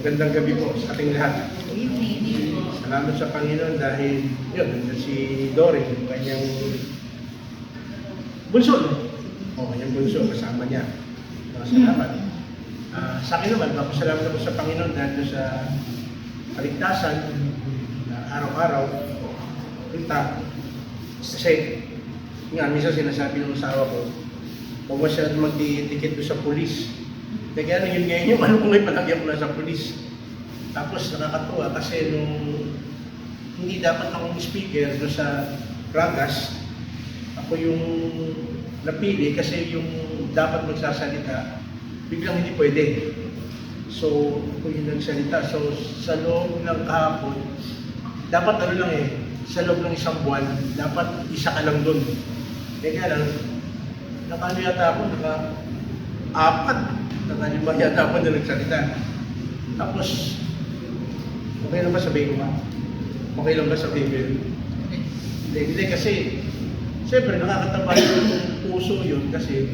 Magandang gabi po sa ating lahat. Salamat sa Panginoon dahil yun, nandun si Dory, yung kanyang bunso. O, kanyang bunso, kasama niya. Salamat. Sa akin naman, salamat ako sa Panginoon dahil sa kaligtasan na araw-araw, kita. Kasi, nga, minsan sinasabi ng asawa ko, huwag masyadong mag-i-ticket doon sa pulis. Kaya yun ngayon yung ano ko ngayon palagyan ko na sa pulis. Tapos nakakatuwa kasi nung hindi dapat akong speaker doon sa Ragas, ako yung napili kasi yung dapat magsasalita, biglang hindi pwede. So, ako yung nagsalita. So, sa loob ng kahapon, dapat ano lang sa loob ng isang buwan, dapat isa ka lang doon. Kaya lang, nakano yata ako, naka-apat. Nakalima yata ako na nagsalita. Tapos, okay lang ba sabihin ko ba? Okay lang ba sabihin ko yun? Hindi kasi, siyempre nakakataba yung puso yun kasi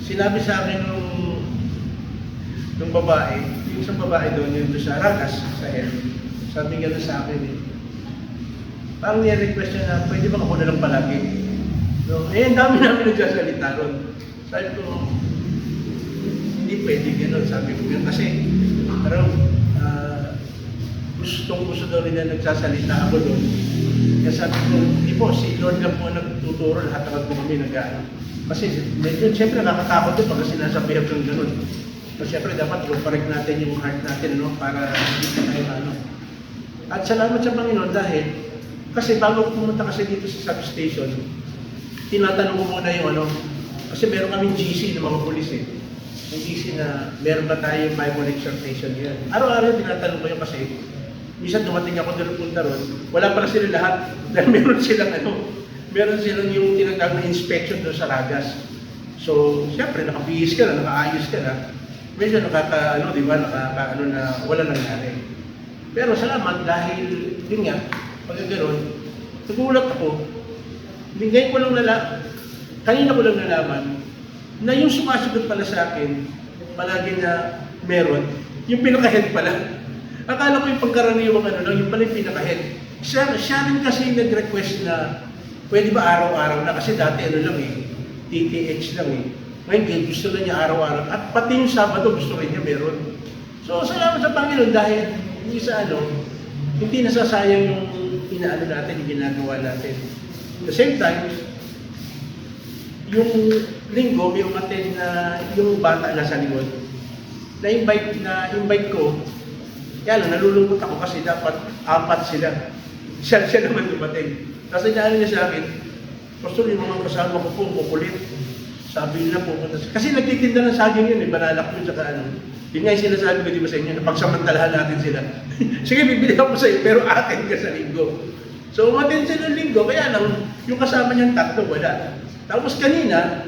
sinabi sa akin nung babae, yung isang babae doon, yung doon sa Ragas, sa L, sabi nga sa akin parang niya-request niya na pwede ba ako na lang palagi? So, ang dami namin nagsasalita ron. Sabi ko, hindi pwede gano'n, sabi ko yun. Kasi, parang gusto daw rin na nagsasalita ako doon. Kaya sabi ko, hindi po, si Lord lang po nagtuturo, lahat ng kami nag-ano. Kasi, medyo, siyempre nakakatakot din pag sinasabihan ng gano'n. So, siyempre, dapat i-correct natin yung heart natin, no? Para hindi tayo ano. At salamat sa Panginoon dahil, kasi bago pumunta kasi dito sa substation, tinatanong ko muna yung ano, kasi meron kaming GC ng mga pulis yung GC na meron ba tayo Bible exhortation yan. Araw-araw tinatanong ko yun kasi minsan dumating ako doon punta ron, wala pala sila lahat dahil meron silang yung tinatawag na inspection doon sa Ragas. So, siyempre nakabihis ka na, nakaayos ka na, medyo di ba, na wala nangyari. Pero salamat dahil yun nga, pag gano'n, nagulat ako, ngayon ko lang kanina ko lang nalaman na yung sumasagot pala sa akin, palagi na meron, yung pinaka-head pala. Akala ko yung pagkaraniwang yung pala yung pinaka-head. Siya rin kasi nag-request na, pwede ba araw-araw na? Kasi dati TTH lang Ngayon, gusto na niya araw-araw. At pati yung Sabado, gusto rin niya meron. So, salamat sa Panginoon dahil hindi hindi nasasayang yung inaano natin, yung ginagawa natin. At the same time, yung linggo, may umaten na yung bata na sa likod. Na-invite ko, kaya lang, nalulungkot ako kasi dapat 4 sila. Siya naman dumating. Kasi naano niya sa akin, Pastor, yung mga kasama ko po, kukulit. Sabi nila po, kasi nagtitinda ng saging yun, banalak yun, saka Yun nga yung sinasabi ko, di ba sa inyo, na pagsamantalahan natin sila. Sige, bibili ako sa iyo, pero atin ka sa linggo. So, umaten sila ng linggo, kaya lang, yung kasama niyang 3, wala. Tapos kanina,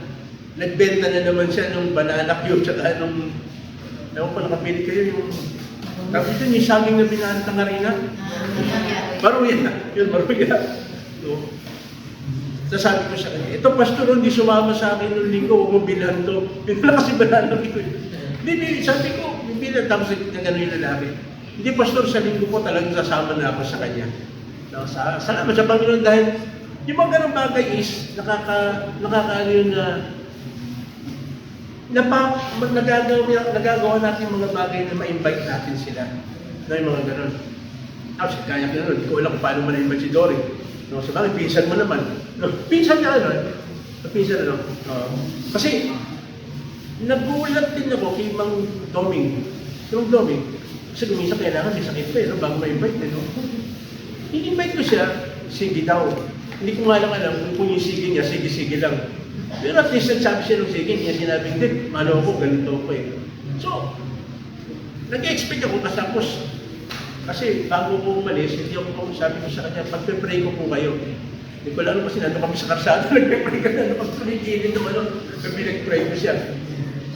nagbenta na naman siya ng banana cube, tsaka ewan pa, nakapili kayo yung, tapos yun, yung saging na binanat ng harina. Baruya. Yun, baruya. So, sasabi ko sa kanya, ito pastor, hindi sumama sa akin ng linggo, huwag mo bilhan to. Yun na kasi banana cube. Hindi, sabi ko, bilhan, tapos nagano yung lalaki. Hindi pastor, sa linggo po talagang sasama na ako sa kanya. No, salamat sa Panginoon dahil yung mga ganong bagay is nakakaano yun nagagawa natin mga bagay na ma-invite natin sila. No, yung mga ganon. Tapos kaya ko hindi ko alam kung paano ma-invite si Dory. No, sa bagay, pinsan mo naman. No, pinsan ka pinsan kasi nagulat din ako kay Mang Doming. Yung Doming, kasi minsan kailangan may sakit pa bago ma-invite I-invite ko siya, sige daw. Hindi ko nga lang alam kung yung sige niya, sige lang. Pero at least nagsabi siya ng sige niya, sinabi, hindi, malo ko, ganito ko So, nag-expect ako kasapos. Kasi bago ko umalis, hindi ako sabi ko sa kanya, pagpe-pray ko po kayo. Hindi ko lang kasi nandun kami sa karsada, nagpe-pray ka na, pag-tumigilin naman nag-pray ko siya.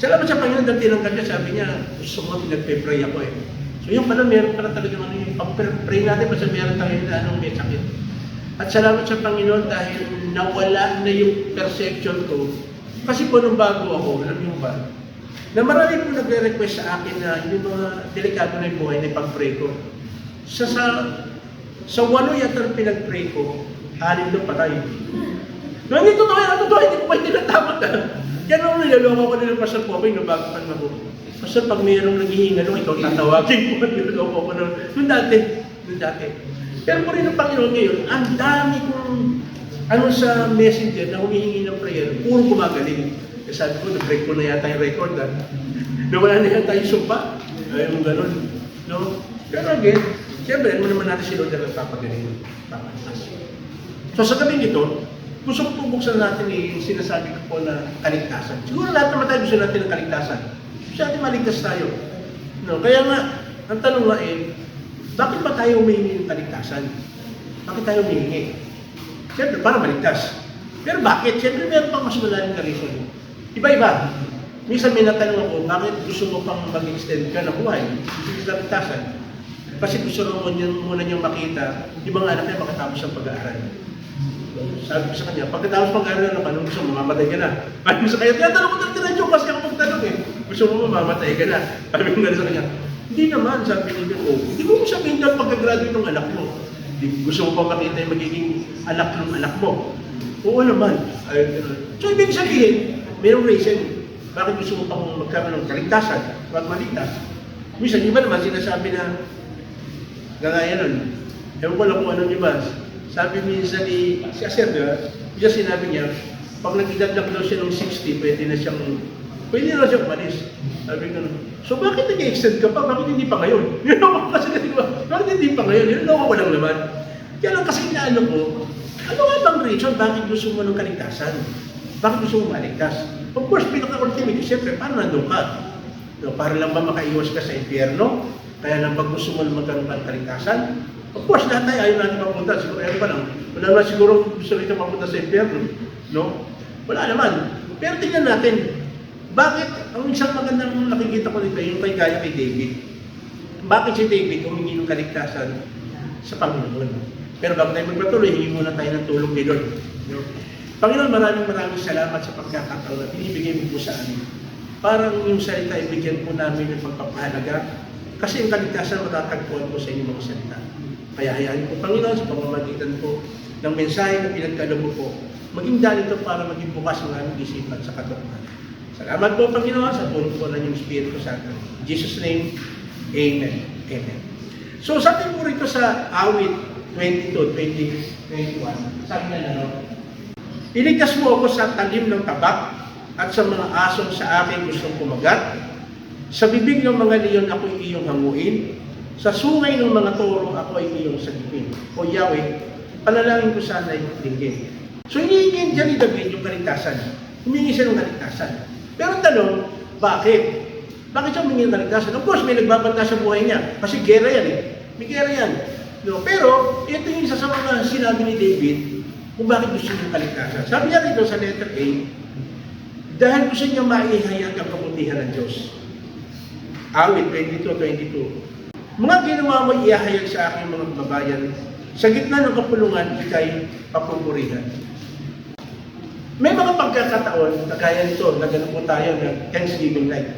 Salamat sa Panginoon, dahil tinanggal niya, sabi niya, gusto mo, nagpe-pray ako So yung pala, meron pala talaga yung pag-pray natin kasi meron tayo na may sakit. At salamat sa Panginoon dahil nawala na yung perception ko. Kasi po nung bago ako, alam niyo ba, Na marami po nagre-request sa akin na yung mga delikado na yung buhay na ipag-pray ko. Sa 8 yata pinag-pray ko, 6 na patay. No, hindi totoo yan, hindi ko pa tinatawag na. Kaya nung nilaloko ko nila Pastor Popoy, bago pa naman ako. Pastor, pag mayroong naghihinga nung ikaw tatawagin ko, nilaloko ko na. Noong dati. Pero po rin ang Panginoon ngayon, ang dami kong sa messenger na humihingi ng prayer, puro gumagaling. Kasi sabi ko, nag-break ko na yata yung record. Nawala na yata yung sumpa. Yung ganun. No? Pero again, siyempre, ano naman natin si Lord na nagpapagaling. So sa gabing ito, gusto ko buksan natin yung sinasabi ko po na kaligtasan. Siguro lahat naman tayo gusto natin ng kaligtasan. Gusto natin maligtas tayo. No? Kaya nga, ang tanong nga bakit ba tayo humihingi ng kaligtasan? Bakit tayo humihingi? Siyempre, para maligtas. Pero bakit? Siyempre, meron pang mas malalim na reason. Iba-iba. Minsan may natanong ako, bakit gusto mo pang mag-extend ka na buhay? Gusto mo kaligtasan. Kasi gusto mo muna niyang makita, yung mga anak niya makatapos ang pag-aaral. Sabi ko sa kanya, pagkatapos pag-aaral na naman, gusto mo mamamatay ka na. Sabi ko sa kanya, tinatanong ko na kasi ka magtanong gusto mo mamamatay ka na. Sabi ko nga sa kanya, hindi naman, sabi niya, hindi mo sabihin dyan pagka-graduate ng anak mo. Gusto mo pa makita yung magiging anak ng anak mo. Oo naman. So, ibig sabihin, mayroong reason. Bakit gusto mo pang magkaroon ng kaligtasan? Bakit maligtas? Minsan, iba naman sinasabi na, gagaya nun. Ewan ko lang kung anong iba. Sabi minsan si Aser, di ba? Diyan sinabi niya, pag nag-idadlak daw siya ng 60, pwede na siyang umalis. Sabi ko, so bakit nag-extend ka pa? Bakit hindi pa ngayon? Yun ako kasi, di ba? Bakit hindi pa ngayon? Yun ako walang naman. Kaya lang kasi inaano ko, ano nga bang reason? Bakit gusto mo ng kaligtasan? Bakit gusto mo maligtas? Of course, pinaka-ultimate, siyempre, paano nandun ka? No, para lang ba makaiwas ka sa impyerno? Kaya lang pag gusto mo magkaroon ng kaligtasan? Of course, lahat tayo ayaw natin mapunta. Siguro ayaw pa lang. Wala naman siguro gusto rito mapunta sa impyerno. No? Wala naman. Pero tingnan natin, bakit ang isang magandang nakikita ko dito, yung gaya kay David. Bakit si David humingi ng kaligtasan sa Panginoon? Pero bago tayo magpatuloy, hingi muna tayo ng tulong ni Lord. No? Panginoon, maraming salamat sa pagkakataon na binibigay mo po sa amin. Parang yung salita, ibigyan po namin ng pagpapahalaga kasi ang kaligtasan matatagpuan po sa inyong mga salita. Kaya hayaan po, Panginoon, sa pamamagitan po ng mensahe na pinagkaloob mo po, maging dahil ito para maging bukas ng aming isipan sa katotohanan. Salamat po, Panginoon, sa puno po ng iyong Espiritu Santo. In Jesus' name, Amen. Amen. So, sabi po rito sa awit 22, 21, sabi na iligtas mo ako sa talim ng tabak at sa mga asong sa akin gustong kumagat. Sa bibig ng mga leon ako'y iyong hanguin. Sa sungay ng mga toro ako'y iyong sagipin. O Yahweh, panalangin ko sana'y dinggin. So, hinihingi dyan ni David yung kaligtasan. Humingi siya ng kaligtasan. Pero ang tanong, bakit? Bakit siya humingi ng kaligtasan? Of course, may nagbabanta sa buhay niya. Kasi gera yan May gera yan. No? Pero, ito yung isa sa mga sinabi ni David kung bakit gusto niya kaligtasan. Sabi niya rito sa letter A, dahil gusto niya maihayag ang kabutihan ng Diyos. Awit 22:22. Mga ginawa mo iahayag sa aking mga kababayan, sa gitna ng kapulungan, ikay papupurihan. May mga pagkakataon, kagaya nito, nagano po tayo ng Thanksgiving night.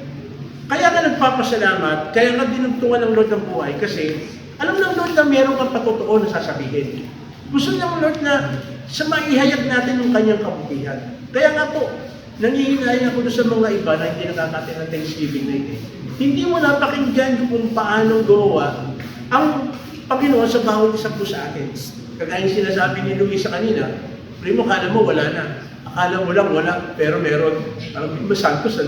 Kaya ka nagpapasalamat, kaya ka dinugtungan ng Lord ng buhay kasi alam ng Lord na meron kang patotoo na sasabihin. Gusto ng Lord na sa maihayag natin ng kanyang kabutihan. Kaya nga po, nangihinayang ako sa mga iba na hindi nakakatin ng Thanksgiving night. Hindi mo napakinggan kung paano gawa ang Panginoon sa bawat isa po sa atin. Kagaya yung sinasabi ni Luis sa kanina, primo, kala mo wala na. Akala mo lang wala, pero meron. Santos,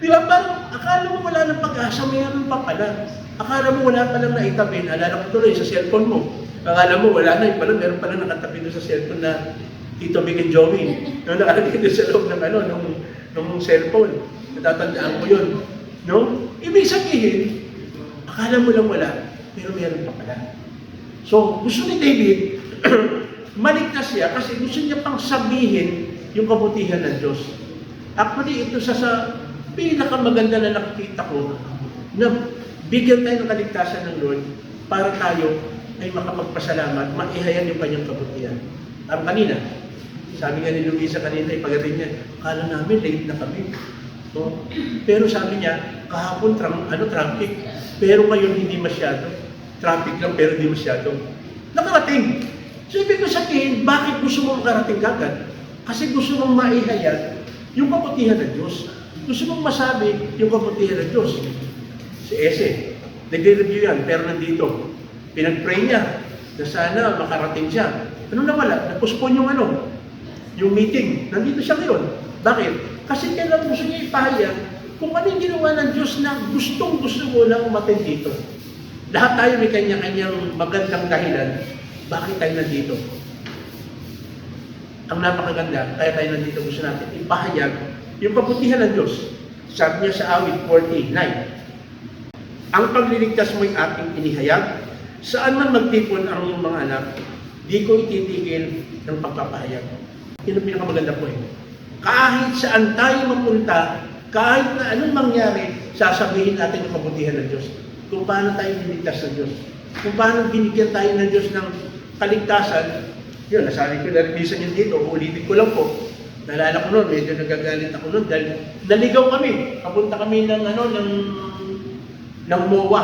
Di ba? Parang akala mo wala ng pag-asa, mayroon pa pala. Akala mo wala palang naitabi. Alala ko tuloy sa cellphone mo. Akala mo wala na, pala meron pala nakatabi doon sa cellphone na Tito Big and Joey. Yung nakalagay doon sa loob ng nung cellphone. Natatandaan ko yun. No? Ibig sabihin, akala mo lang wala, pero meron pa pala. So, gusto ni David, maligtas siya kasi gusto niya pang sabihin yung kabutihan ng Diyos. Actually, ito sa pinakamaganda na nakikita ko na bigyan tayo ng kaligtasan ng Lord para tayo ay makapagpasalamat, maihayag yung kanyang kabutihan. Ang kanina, Sabi nga ni Luisa kanina, ipagating niya, kala namin late na kami. No? Pero sabi niya, kahapon traffic, pero ngayon hindi masyado. Traffic lang pero hindi masyado. Nakarating. So ibig ko sabihin, bakit gusto mo makarating agad? Kasi gusto mong maihayag yung kabutihan ng Diyos. Gusto mong masabi yung kabutihan ng Diyos. Si Ese, nagre-review yan, pero nandito. Pinag-pray niya na sana makarating siya. Ano nawala? Nag-postpone yung meeting. Nandito siya ngayon. Bakit? Kasi kailan gusto niya ipahayag kung ano yung ginawa ng Diyos na gustong-gusto mo lang umattend dito. Lahat tayo may kanya-kanyang magandang dahilan. Bakit tayo nandito? Ang napakaganda, kaya tayo nandito gusto natin ipahayag yung kabutihan ng Diyos. Sabi niya sa awit 49, ang pagliligtas mo'y aking inihayag, saan man magtipon ang iyong mga anak, di ko ititigil ng pagpapahayag. Yun ang pinakamaganda po Kahit saan tayo mapunta, kahit na anong mangyari, sasabihin natin yung kabutihan ng Diyos. Kung paano tayo niligtas ng Diyos. Kung paano binigyan tayo ng Diyos ng kaligtasan. Yun, nasabi ko na rin minsan yun dito, ulitin ko lang po. Naalala ko noon, medyo nagagalit ako noon dahil naligaw kami. Papunta kami ng MOA.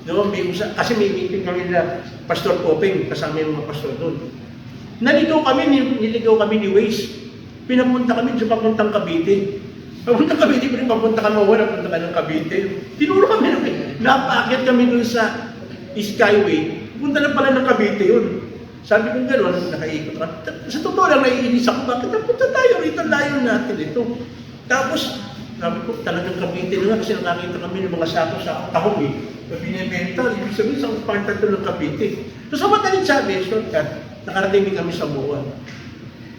No, kasi may meeting kami na Pastor Popeng, kasama yung mga pastor doon. Naligaw kami, niligaw kami ni Waze. Pinapunta kami sa papuntang Cavite. Papuntang Cavite, papunta ka MOA, napunta ka ng Cavite. Tinuro kami napaakyat kami doon sa Skyway. Punta na pala ng Cavite yun. Sabi ko gano'n, nakaikot ka. Sa totoo lang, naiinis ako. Bakit napunta tayo rito? Layo natin ito. Tapos, sabi ko, talagang Cavite na nga kasi nakakita kami ng mga sako-sako tahong binibenta. Ibig sabihin, sa part ito ng Cavite. So, sa madaling sabi, shortcut, nakarating din kami sa MOA.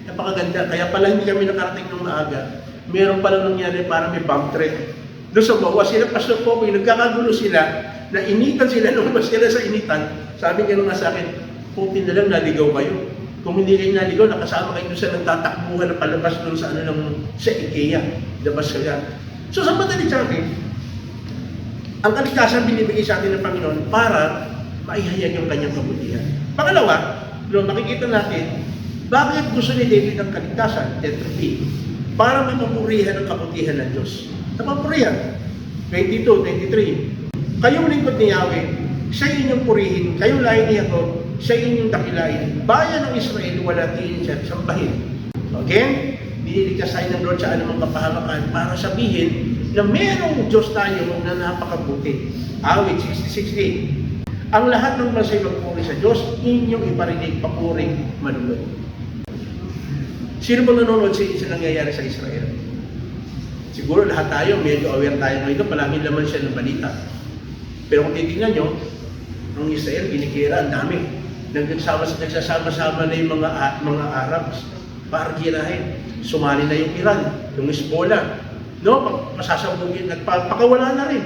Napakaganda. Kaya pala hindi kami nakarating ng maaga. Meron palang nangyari para may bump trade. Doon sa MOA, sila Pastor Popoy, nagkakagulo sila, na initan sila, lumabas sila sa initan. Sabi nga nga sa akin, putin na lang, naligaw kayo. Kung hindi kayo naligaw, nakasama kayo doon sa nagtatakbuhan na palabas doon sa sa IKEA. Labas kaya. So sa madaling sabi, ang kaligtasan binibigay sa atin ng Panginoon para maihayag yung kanyang kabutihan. Pangalawa, makikita natin, bakit gusto ni David ang kaligtasan? Tetrapy. Para mapapurihan ang kabutihan ng Diyos. Napapurihan. 22, 23. Kayong lingkod ni Yahweh, siya inyong purihin, kayong lahi ni Jacob, siya inyong dakilain. Bayan ng Israel, walatiin siya, sambahin. Again, biniligtas tayo ng Lord sa anumang kapahamakan para sabihin na merong Diyos tayo na napakabuti. Awit 66:8. Ang lahat ng bansa'y magpuri sa Diyos, inyong iparinig, papuring, manunod. Sino ba nanonood sa nangyayari sa Israel? Siguro lahat tayo, medyo aware tayo ngayon, palaging laman siya ng balita. Pero kung titignan nyo, ang Israel, ginikira, ang dami. Nagsasama-sama na yung mga Arabs para girahin. Sumali na yung Iran, yung Hezbollah. No, masasabugin, nagpapakawala na rin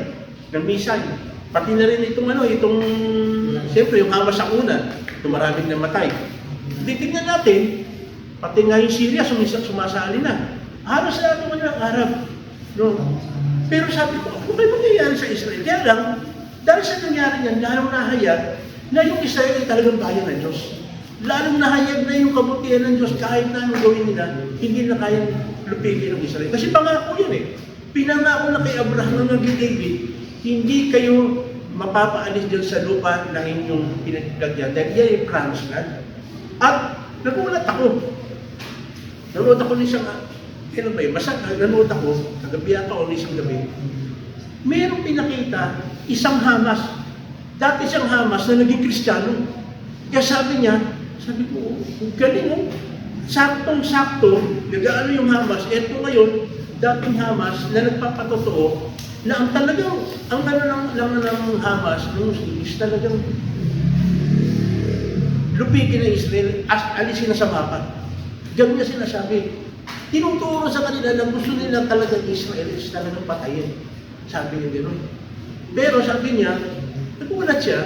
ng misay. Pati na rin siyempre yung Hamas sa una, yung maraming namatay. Titignan natin, pati nga yung Syria, sumasali na. Halos na ito mga Arab. No? Pero sabi ko, ano kayo mangyayari sa Israel? Kaya lang, dahil sa nangyari yan, lalong nahayag na yung Israel ay talagang bayan ng Diyos. Lalong nahayag na yung kabutihan ng Diyos kahit na anong gawin nila, hindi na kayang lupigin ng Israel. Kasi pangako yun Pinangako na kay Abraham ng David, hindi kayo mapapaalis dyan sa lupa na inyong pinaglagyan dahil yan yung promised land. At nagulat ako. Nanood ako ng isang, nanood ako, kagabi ako o isang gabi. Merong pinakita, isang Hamas. Dati siyang Hamas na naging Kristiyano. Kaya sabi ko, galing saktong-sakto, nag-aano yung Hamas. Eto ngayon, dating Hamas na nagpapatotoo na ang ng Hamas, ng Muslims, talagang lupigin ng Israel, alisin na sa mapa. Ganun niya sinasabi. Tinuturo sa kanila na gusto nila talagang Israel is talagang patayin. Sabi niya gano'n. Pero sabi niya, nagulat siya,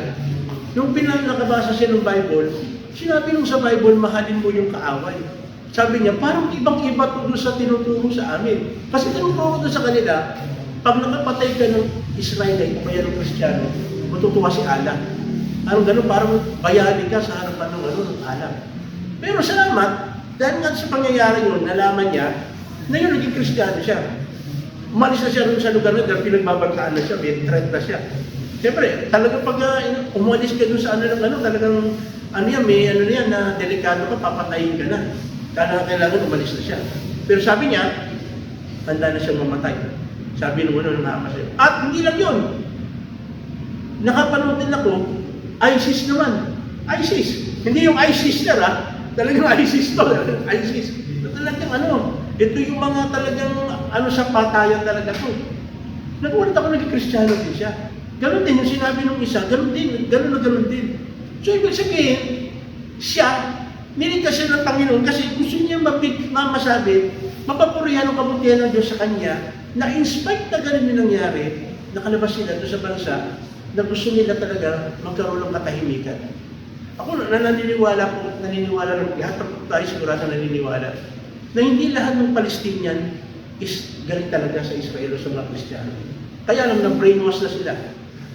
nung nakabasa siya ng Bible, sinabi nung sa Bible, mahalin mo yung kaaway. Sabi niya, parang ibang-iba doon sa tinuturo sa amin. Kasi tinuturo doon sa kanila, pag nakapatay ka ng Israelite, o kaya ng Kristiyano, matutuwa si Allah. Parang gano'n, parang bayani ka sa harapan ng Allah. Pero salamat, Dahil nga sa pangyayari yun, nalaman niya na yun naging Kristiyano siya. Umalis na siya rin sa lugar na dahil pinagbabantaan na siya, may threat na siya. Siyempre, talagang pag umalis ka doon sa talagang may na yan na delikado ka, papatayin ka na. Kailangan umalis na siya. Pero sabi niya, handa na siyang mamatay. Sabi nung ng nakakasaya. At hindi lang yun. Nakapanood din ako, ISIS naman. ISIS. Hindi yung ISIS na talagang ISIS to. ISIS. Talagang ito yung mga talagang sa patayan talaga to. Nagulat ako naging Kristiyano din siya. Ganon din yung sinabi ng isa, ganon din. So ibig sabihin, siya, niligtas siya ng Panginoon kasi gusto niya masabi, mapapurihan ang kabutihan ng Diyos sa kanya, na in spite na ganun yung nangyari, nakalabas sila doon sa bansa, na gusto nila talaga magkaroon ng katahimikan. Ako naniniwala ng lahat ng tayo sigurado naniniwala na hindi lahat ng Palestinian is galing talaga sa Israel o sa mga Kristiyano. Kaya lang na-brainwash na sila.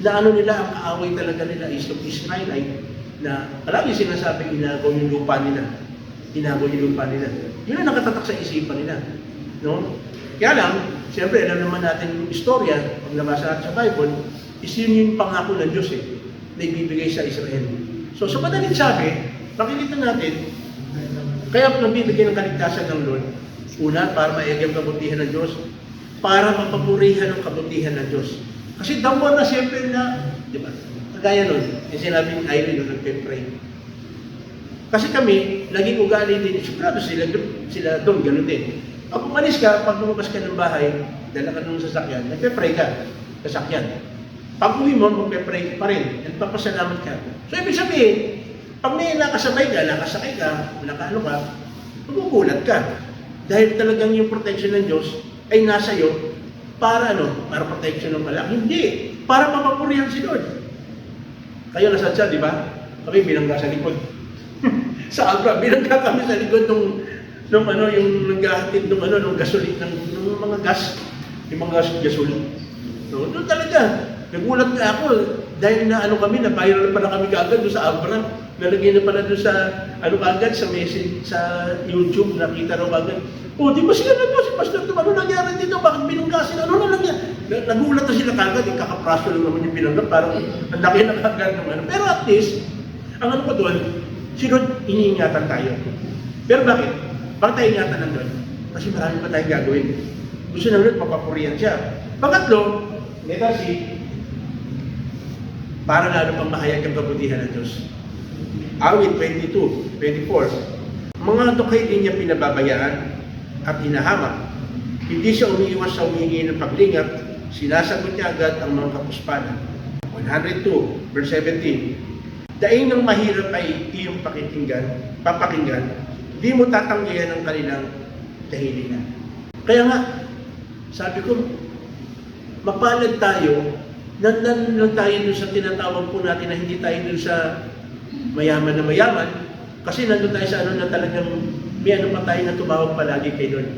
Na nila, ang kaaway talaga nila is yung Israelite na palagi sinasabi inagaw yung lupa nila. Yun ang nakatatak sa isipan nila. No? Kaya lang, siyempre, alam naman natin yung istorya, pag nabasa natin sa Bible, is yun yung pangako ng Diyos na ibibigay sa Israel. So, sa madaling sabi, pakikita natin, kaya nabibigay ng kaligtasan ng Lord, una, para maigay ang kabutihan ng Diyos, para mapapurihan ang kabutihan ng Diyos. Kasi dawan na siyempre di ba? Kagaya nun, yung sinabi ni Irene nung nagpe-pray. Kasi kami, naging ugali din, sigurado sila doon, gano'n din. Pag umalis ka, pag lumabas ka ng bahay, dala ka ng sasakyan, nagpe-pray ka, sasakyan. Pag uwi mo, magpe-pray pa rin, nagpapasalamat ka. So, ibig sabihin, pag may nakasakay ka, magugulat ka. Dahil talagang yung protection ng Diyos ay nasa iyo para para protection ng malaki. Hindi, para mapapurihan si Lord. Kayo nasa siya, di ba? Kami binangga sa likod. Sa Abra, binangga kami sa likod yung naghahatid ng gasolin, ng mga gas, yung mga gasolin. No, doon talaga. Nagulat nga ako dahil na kami, na viral pala kami kaagad doon sa Abra. Nalagay na pala doon sa agad sa message sa YouTube, nakita raw agad. Oh, di ba sila si Pastor Tom, ano nangyari dito? Bakit binangga sila? Ano na nangyari? Nagulat na sila kagad, kakapraso lang naman yung binangga, parang ang laki na kagad naman. Pero at least, ang pa doon, si Lord, iniingatan tayo. Pero bakit? Bakit tayo ingatan ng Lord? Kasi marami pa tayong gagawin. Gusto ng Lord, mapapurihan siya. Pangatlo, para lalo pang mahayag ang kabutihan ng Diyos. Awit 22:24. Mga dukay din niya pinababayaan at hinahamak. Hindi siya umiiwas sa humingi ng paglingat, sinasagot niya agad ang mga kapuspanan. 102:17. Daing ng mahirap ay iyong papakinggan, di mo tatanggihan ang kanilang kahilingan. Kaya nga, sabi ko, mapalad tayo, nandan lang tayo dun sa tinatawag po natin na hindi tayo dun sa mayaman na mayaman, kasi nandun tayo sa na talagang may pa tayo na tumawag palagi kay Lord.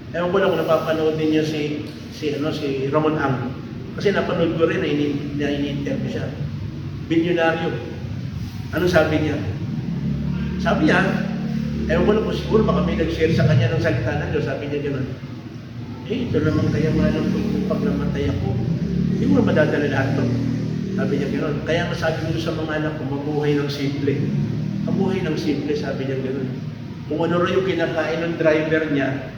Ewan ko lang kung napapanood din niya si Ramon Ang. Kasi napanood ko rin na ini-interview siya. Bilyonaryo. Anong sabi niya? Sabi niya, ewan ko lang kung siguro baka may nag-share sa kanya ng salita ng Diyos. Sabi niya gano'n, ito naman kaya malang pag namatay ako, hindi mo na madadala lahat ito. Sabi niya gano'n. Kaya masabi mo sa mga anak ko, mabuhay ng simple. Mabuhay ng simple, sabi niya gano'n. Kung ano rin yung kinakain ng driver niya,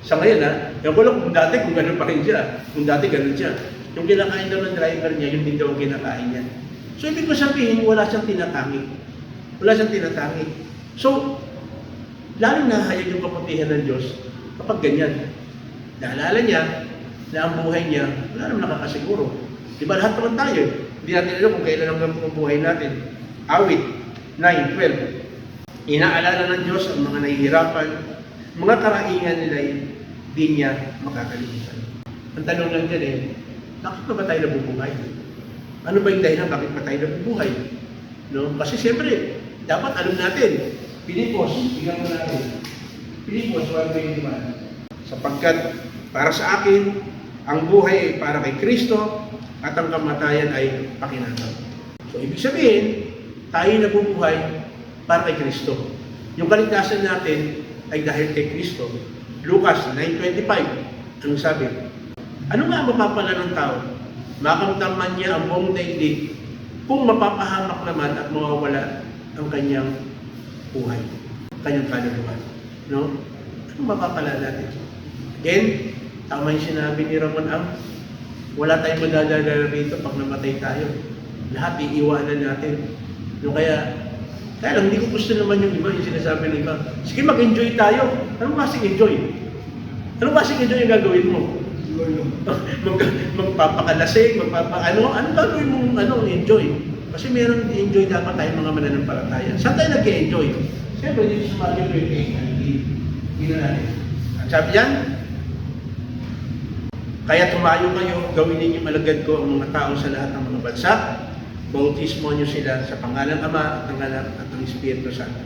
sa ngayon ewan ko lang kung dati kung gano'n pa rin siya. Kung dati gano'n siya. Yung kinakain daw ng driver niya, yun din daw ang kinakain niya. So, ibig ko sabihin, wala siyang tinatangi. Wala siyang tinatangi. So, lalong nahayag yung kaputihan ng Diyos kapag ganyan. Naalala niya na ang buhay niya, wala naman nakakasiguro. Diba lahat naman tayo? Hindi natin alam kung kailan hanggang ang buhay natin. Awit 9:12. Inaalala ng Diyos ang mga nahihirapan, mga karaingan nila di niya makakalimutan. Ang tanong lang dyan bakit ba tayo nabubuhay? Ano ba yung dahilan bakit ba tayo nabubuhay? No? Kasi siyempre, dapat alam natin. Pilipos, bigyan mo natin. Pilipos 1:21. Sapagkat para sa akin, ang buhay ay para kay Kristo at ang kamatayan ay pakinabang. So, ibig sabihin, tayo nabubuhay para kay Kristo. Yung kaligtasan natin ay dahil kay Kristo. Lucas 9:25, anong sabi? Ano nga ang mapapala ng tao? Makamdaman niya ang buong daigdig kung mapapahamak naman at mawawala ang kanyang buhay, kanyang kaluluwa. No? Ano mapapala natin? Again, tama yung sinabi ni Ramon Ang, wala tayong madadala rito pag namatay tayo. Lahat iiwanan natin. No, kaya lang, hindi ko gusto naman yung iba, yung sinasabi ng iba. Sige, mag-enjoy tayo. Anong klaseng enjoy? Anong klaseng enjoy yung gagawin mo? Magpapakalasing, anong gagawin mong enjoy? Kasi meron enjoy dapat tayong mga mananampalataya. Saan tayo nag-enjoy? Siyempre, dito sa Matthew 28, hindi na natin. At sabi yan, kaya tumayo kayo, gawin ninyo malagad ko ang mga tao sa lahat ng mga bansa. Bautismo nyo sila sa pangalan Ama at ng Anak at ng Espiritu Santo.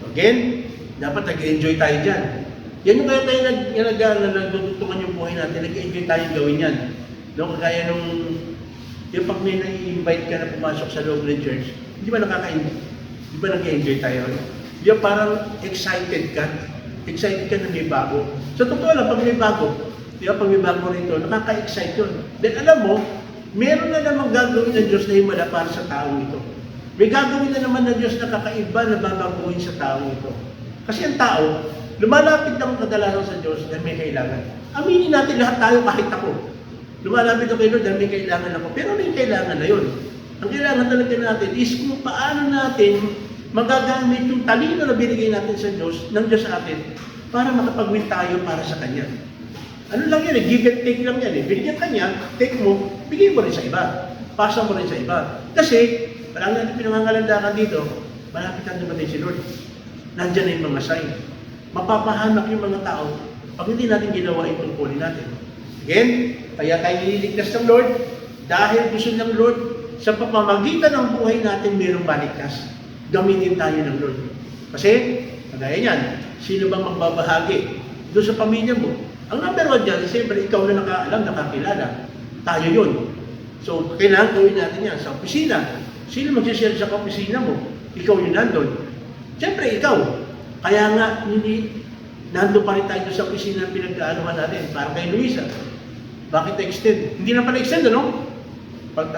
So again, dapat nag-enjoy tayo dyan. Yan yung kaya tayo nagtutukan yung buhay natin, nag-enjoy tayo gawin yan. No, kaya nung, yung pag may nai-invite ka na pumasok sa loob ng church, di ba nakaka-enjoy? Di ba nag-enjoy tayo? Yung parang excited ka na may bago. Sa totoo lang, pag may bago, di ba pag may bago rito, nakaka-excite yun. Then alam mo, meron na namang gagawin ng Diyos na himala para sa taong ito. May gagawin na naman ng Diyos na kakaiba na babaguhin sa taong ito. Kasi ang tao, lumalapit lang kadalasan sa Diyos dahil may kailangan. Aminin natin lahat tayo kahit ako. Lumalapit ako kay Lord dahil may kailangan ako. Pero may kailangan na yun. Ang kailangan talaga natin is kung paano natin magagamit yung talino na binigay natin sa Diyos, ng Diyos sa atin, para makapag-win tayo para sa Kanya. Ano lang yan give and take lang yan Binigyan ka niya, take mo, bigay mo rin sa iba. Pasa mo rin sa iba. Kasi, parang natin pinangangalandakan dito, malapit ang dumating si Lord. Nandiyan na yung mga sign. Mapapahamak yung mga tao pag hindi natin ginawa yung tungkulin natin. Again, kaya tayo nililigtas ng Lord dahil gusto ng Lord sa pamamagitan ng buhay natin mayroong baligtas. Gamitin tayo ng Lord. Kasi, kagaya niyan, sino bang magbabahagi doon sa pamilya mo? Ang number one dyan, siyempre, ikaw na nakaalam, nakakilala. Tayo yun. So, kailangan gawin natin yan. Sa opisina, sino magsishare sa opisina mo? Ikaw yung nandun. Siyempre, ikaw. Kaya nga, hindi, nandun pa rin tayo sa opisina na pinag-aanuhan natin. Para kay Luisa. Bakit extend? Hindi na pala extend, ano? Pag,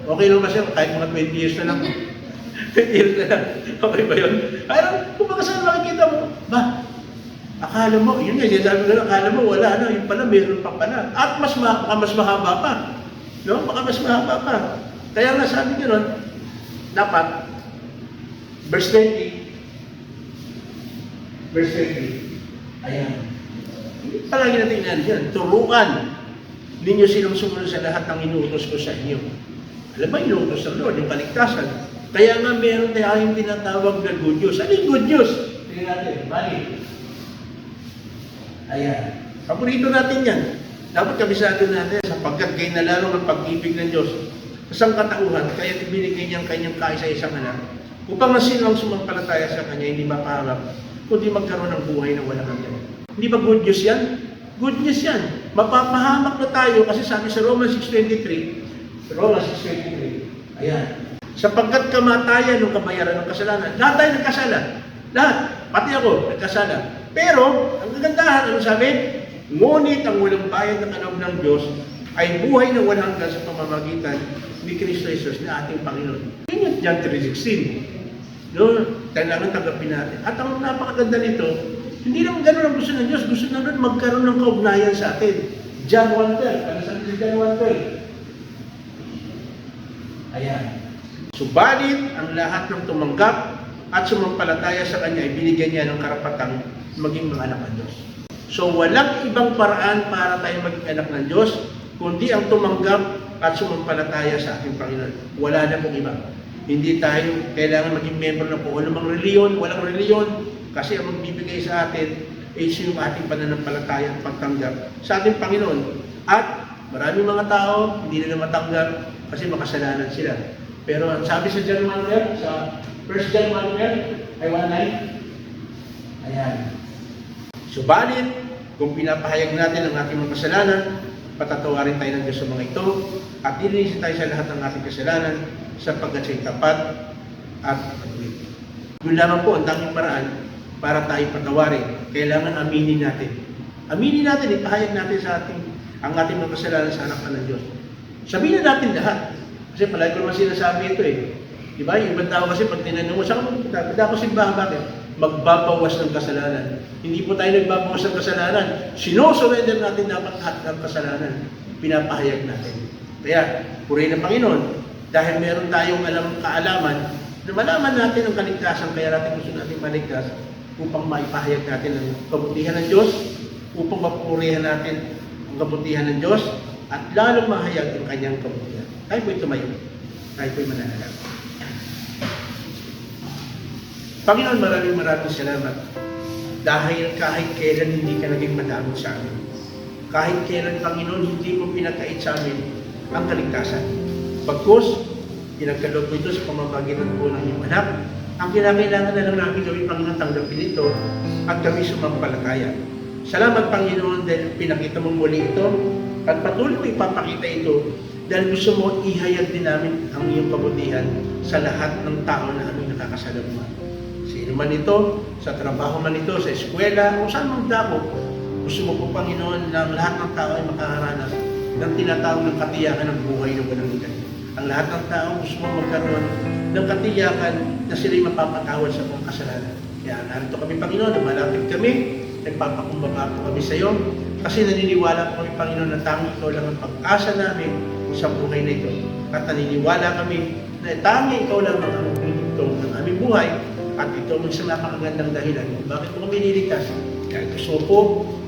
okay lang ba siya? Kahit mga 20 years na lang. 20 years na lang. Okay ba yun? Ayun, kung baka saan makikita mo, akala mo, yun nga, sinasabi ko na, akala mo, wala na, yun pala, meron pa pala. At mas mahaba pa. No? Baka mas mahaba pa. Kaya nga sabi ko nun, dapat, verse 20, ayan. Palagi natin yan, turuan ninyo silang sumunod sa lahat ng inuutos ko sa inyo. Alam ba, inuutos ng Lord, yung kaligtasan. Kaya nga, meron tayong tinatawag na good news. Ano yung good news? Tingnan natin, balik. Ayan. Paborito natin yan. Dapat kabisado natin sapagkat kayo nalaro ng pag-ibig ng Diyos sa sangkatauhan, kaya ibinigay niyang kanyang kaisa-isang anak upang ang sino ang sumampalataya sa kanya hindi mapahamak, kundi magkaroon ng buhay na walang hanggan. Hindi ba good news yan? Good news yan. Mapapahamak na tayo kasi sabi sa Romans 6:23, ayan. Sapagkat kamatayan ng kabayaran ng kasalanan, lahat tayo nagkasala. Lahat. Pati ako, nagkasala. Pero, ang kagandahan, ano sabi? Ngunit ang walang bayad na kaloob ng Diyos ay buhay na walang hanggan sa pamamagitan ni Kristo Jesus na ating Panginoon. Yun yung John 3:16. No? Kailangan tanggapin natin. At ang napakaganda nito, hindi lang gano'n ang gusto ng Diyos. Gusto na nun magkaroon ng kaugnayan sa atin. John 1:12. Ano sabi ni John 1:12? Ayan. Subalit, ang lahat ng tumanggap at sumampalataya sa Kanya ay binigyan niya ng karapatang maging mga anak ng Diyos. So, walang ibang paraan para tayo maging anak ng Diyos, kundi ang tumanggap at sumampalataya sa ating Panginoon. Wala na pong iba. Hindi tayo kailangan maging member ng kung anumang reliyon, walang reliyon, kasi ang magbibigay sa atin ay yung ating pananampalataya at pagtanggap sa ating Panginoon. At maraming mga tao, hindi nila matanggap kasi makasalanan sila. Pero ang sabi sa John 1:12, sa 1 John 1:12, ay 1:9, ayan. Subalit, kung pinapahayag natin ang ating mga kasalanan, patatawarin tayo ng Diyos sa mga ito, at ilinisin tayo sa lahat ng ating kasalanan, sapagkat siya'y tapat at patuloy. Yun lamang po ang tanging paraan para tayo patawarin, kailangan aminin natin. Aminin natin, ipahayag natin sa ang ating mga kasalanan sa harapan ng Diyos. Sabihin na natin lahat. Kasi palagi ko naman sinasabi ito eh. Diba? Yung ibang tao kasi pag tinanong mo, saan ka magpunta? Pwede ako simbahan, bakit? Magbabawas ng kasalanan. Hindi po tayo nagbabawas ng kasalanan. Sinosurrender natin dapat lahat ng kasalanan. Pinapahayag natin. Kaya, purihin ng Panginoon, dahil meron tayong kaalaman, na malaman natin ang kaligtasan, kaya natin gusto natin maligtas, upang maipahayag natin ang kabutihan ng Diyos, upang mapurihan natin ang kabutihan ng Diyos, at lalong mahayag ang kanyang kabutihan. Tayo po'y tumayo. Tayo po'y mananalangin. Panginoon, maraming salamat. Dahil kahit kailan hindi ka naging madamot sa amin. Kahit kailan, Panginoon, hindi mo pinagkait sa amin ang kaligtasan. Pagkus, pinagkaloob mo ito sa pamamagitan po ng iyong anak. Ang kinakailangan na lang namin gawin, Panginoon, tanggapin ito at kami sumampalataya. Salamat, Panginoon, dahil pinakita mo muli ito at patuloy mo ipapakita ito dahil gusto mo ihayag din namin ang iyong kabutihan sa lahat ng tao na aming nakakasalubungan. Sino man ito, sa trabaho man ito, sa eskwela, o saan mang dako, gusto mo po, Panginoon, na lahat ng tao ay makaharanas ng tinatawag ng katiyakan ng buhay na walang hanggan. Ang lahat ng tao gusto mo magkaroon ng katiyakan na sila'y mapapatawad sa mga kasalanan. Kaya narito kami, Panginoon, na malapit kami, nagpapakumbaba po kami sa iyo, kasi naniniwala po kami, Panginoon, na tanging ikaw lang ang pag-asa namin sa buhay na ito. At naniniwala kami na tanging ikaw lang ang ito ng aming buhay, at ito ang isang napakagandang dahilan. Bakit po kami niligtas? Kaya gusto po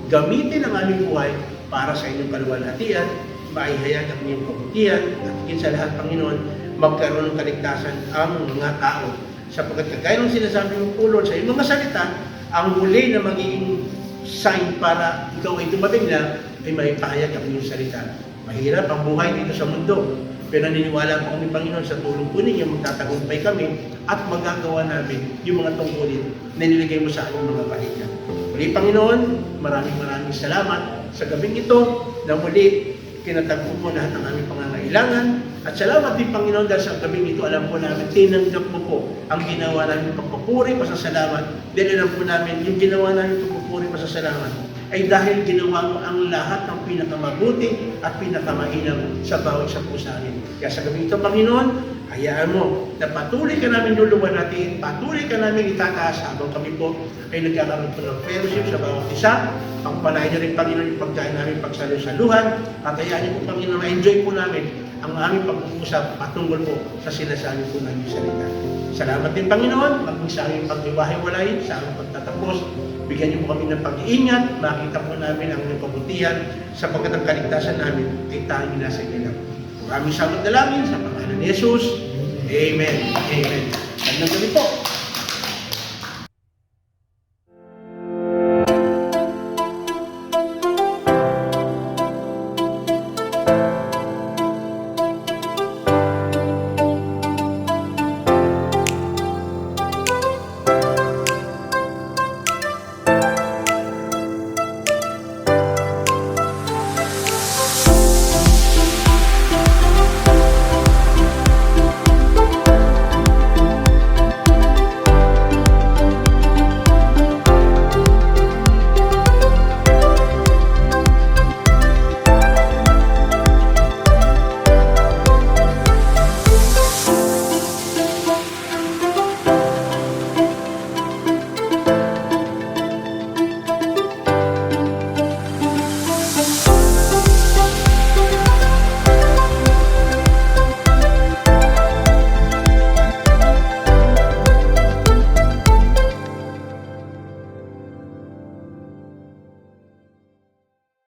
gamitin ang aming buhay para sa inyong kaluwalhatian, maihayag ang inyong kabutihan, at higit sa lahat, Panginoon, magkaroon ng kaligtasan ang mga tao. Sapagkat kagaya ng sinasabi ng Pulon sa iyong mga salita, ang huli na magiging sign para ikaw ay dumating na, ay maipahayag ang inyong salita. Mahirap ang buhay dito sa mundo. Pero naniniwala po kami, Panginoon, sa tulong po ninyo, magtatagumpay kami at magagawa namin yung mga tungkulin na nilagay mo sa aming mga paligid. Muli, Panginoon, maraming salamat sa gabing ito na muli kinatagpo mo lahat ng aming pangangailangan. At salamat din, Panginoon, dahil sa gabing ito, alam po namin, tinanggap mo po ang ginawa namin pagpupuri, pasasalamat. Dahil alam po namin, yung ginawa namin pagpupuri, pasasalamat, ay dahil ginawa mo ang lahat ng pinakamabuti at pinakamainam sa bawat isa po sa amin. Kaya sa gabi ito, Panginoon, hayaan mo na patuloy ka namin luluwanatin, patuloy ka namin itataas habang kami po ay nagkakaroon po ng fellowship sa bawat isa. Pagpalain niyo rin, Panginoon, yung pagkain namin pagsalusaluhan, at hayaan niyo po, Panginoon, ma-enjoy po namin ang aming pag-uusap patungkol po sa sinasabi po ng iyong salita. Salamat din, Panginoon, maging sa aming paghiwa-hiwalay, sa aming pagtatapos. Bigyan niyo po kami ng pag-iingat, makita po namin ang inyong kabutihan, sapagkat ang kaligtasan namin ay tanging nasa inyo lang. Maraming salamat na namin sa pangalan ni Jesus. Amen. Amen. Magandang gabi po.